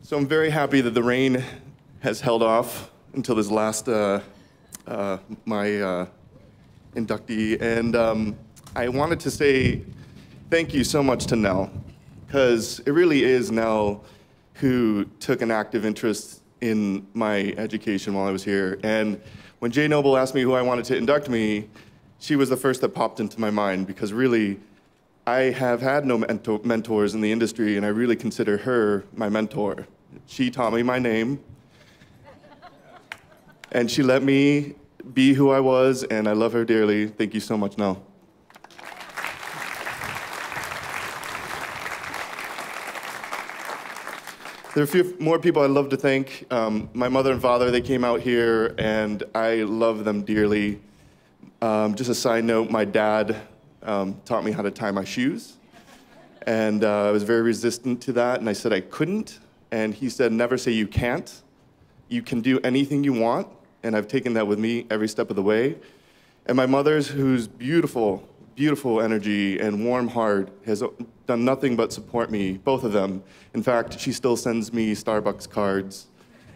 So I'm very happy that the rain has held off until this last, my inductee. And I wanted to say thank you so much to Nell, because it really is Nell who took an active interest in my education while I was here. And when Jay Noble asked me who I wanted to induct me, she was the first that popped into my mind, because really, I have had no mentors in the industry, and I really consider her my mentor. She taught me my name, and she let me be who I was, and I love her dearly. Thank you so much, Nell. There are a few more people I'd love to thank. My mother and father, they came out here, and I love them dearly. Just a side note, my dad taught me how to tie my shoes, and I was very resistant to that, and I said I couldn't, and he said, never say you can't. You can do anything you want, and I've taken that with me every step of the way. And my mother's, whose beautiful, beautiful energy and warm heart has done nothing but support me, both of them. In fact, she still sends me Starbucks cards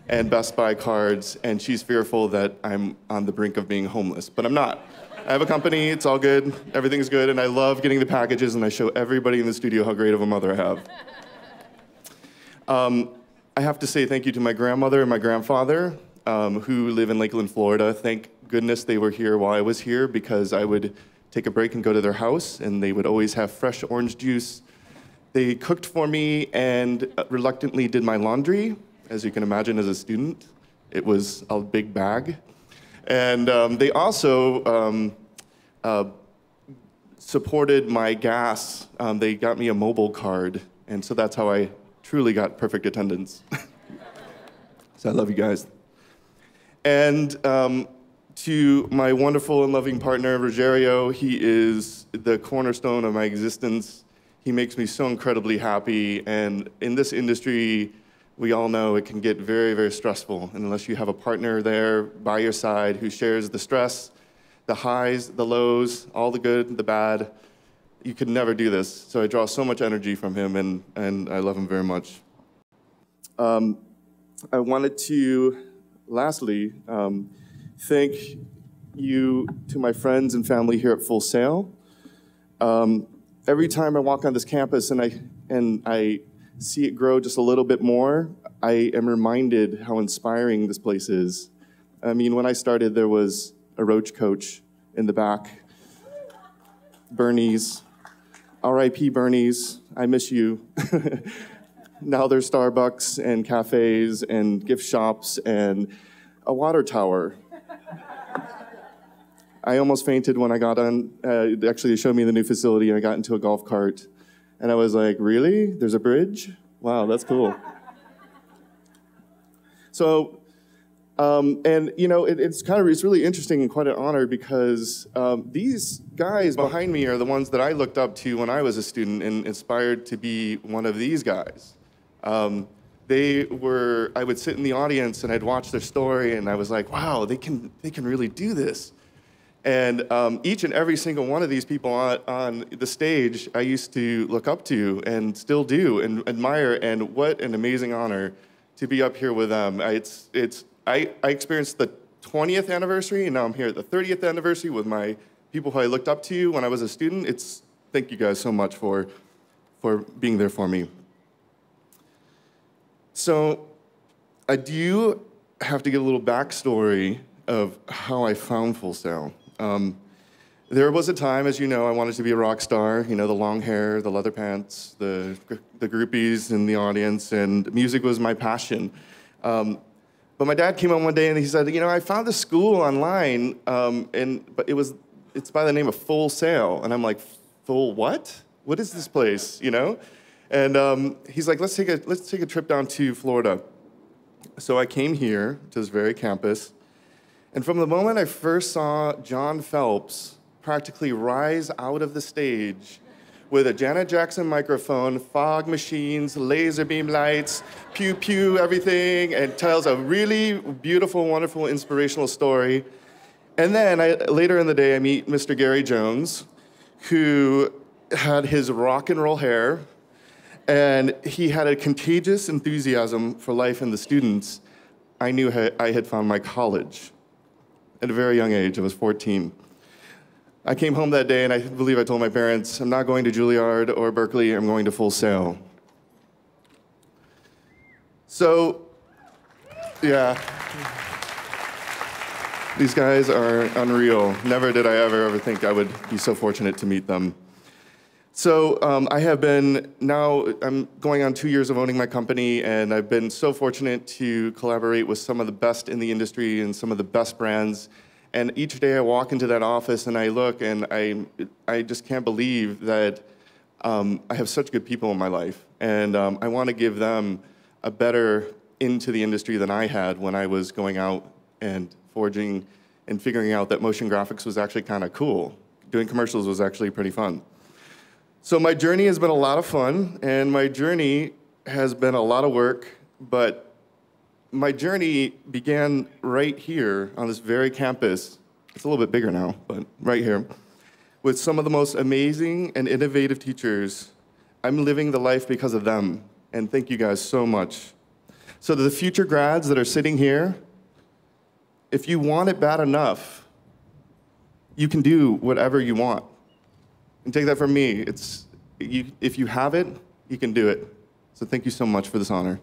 and Best Buy cards, and she's fearful that I'm on the brink of being homeless, but I'm not. I have a company, it's all good, everything's good, and I love getting the packages, and I show everybody in the studio how great of a mother I have. I have to say thank you to my grandmother and my grandfather, who live in Lakeland, Florida. Thank goodness they were here while I was here, because I would take a break and go to their house, and they would always have fresh orange juice. They cooked for me and reluctantly did my laundry. As you can imagine, as a student, it was a big bag. And they also supported my gas. They got me a mobile card, and so that's how I truly got perfect attendance. So I love you guys. And to my wonderful and loving partner, Rogerio, he is the cornerstone of my existence. He makes me so incredibly happy, and in this industry, we all know it can get very, very stressful, and unless you have a partner there by your side who shares the stress, the highs, the lows, all the good, the bad, you could never do this. So I draw so much energy from him, and I love him very much. I wanted to, lastly, thank you to my friends and family here at Full Sail. Every time I walk on this campus and I see it grow just a little bit more, I am reminded how inspiring this place is. I mean, when I started, there was a Roach Coach in the back. Bernie's, R.I.P. Bernie's, I miss you. Now there's Starbucks and cafes and gift shops and a water tower. I almost fainted when I got on, actually they showed me the new facility, and I got into a golf cart. And I was like, really? There's a bridge? Wow, that's cool. So, and you know, it's really interesting and quite an honor, because these guys behind me are the ones that I looked up to when I was a student and inspired to be one of these guys. I would sit in the audience and I'd watch their story, and I was like, wow, they can really do this. And each and every single one of these people on the stage, I used to look up to and still do and admire, and what an amazing honor to be up here with them. I experienced the 20th anniversary, and now I'm here at the 30th anniversary with my people who I looked up to when I was a student. Thank you guys so much for being there for me. So I do have to give a little backstory of how I found Full Sail. There was a time, as you know, I wanted to be a rock star, you know, the long hair, the leather pants, the groupies in the audience, and music was my passion. But my dad came on one day and he said, you know, I found this school online, but it's by the name of Full Sail. And I'm like, full what? What is this place, you know? And he's like, let's take a trip down to Florida. So I came here to this very campus. And from the moment I first saw John Phelps practically rise out of the stage with a Janet Jackson microphone, fog machines, laser beam lights, pew pew, everything, and tells a really beautiful, wonderful, inspirational story. And then later in the day, I meet Mr. Gary Jones, who had his rock and roll hair And he had a contagious enthusiasm for life and the students. I knew I had found my college at a very young age. I was 14. I came home that day, and I believe I told my parents, I'm not going to Juilliard or Berkeley, I'm going to Full Sail. So, yeah. These guys are unreal. Never did I ever think I would be so fortunate to meet them. So I have been, now I'm going on 2 years of owning my company, and I've been so fortunate to collaborate with some of the best in the industry and some of the best brands. And each day I walk into that office and I look, and I just can't believe that I have such good people in my life. And I want to give them a better into the industry than I had when I was going out and forging and figuring out that motion graphics was actually kind of cool. Doing commercials was actually pretty fun. So my journey has been a lot of fun, and my journey has been a lot of work, but my journey began right here on this very campus. It's a little bit bigger now, but right here, with some of the most amazing and innovative teachers. I'm living the life because of them, and thank you guys so much. So to the future grads that are sitting here, if you want it bad enough, you can do whatever you want. And take that from me, if you have it, you can do it. So thank you so much for this honor.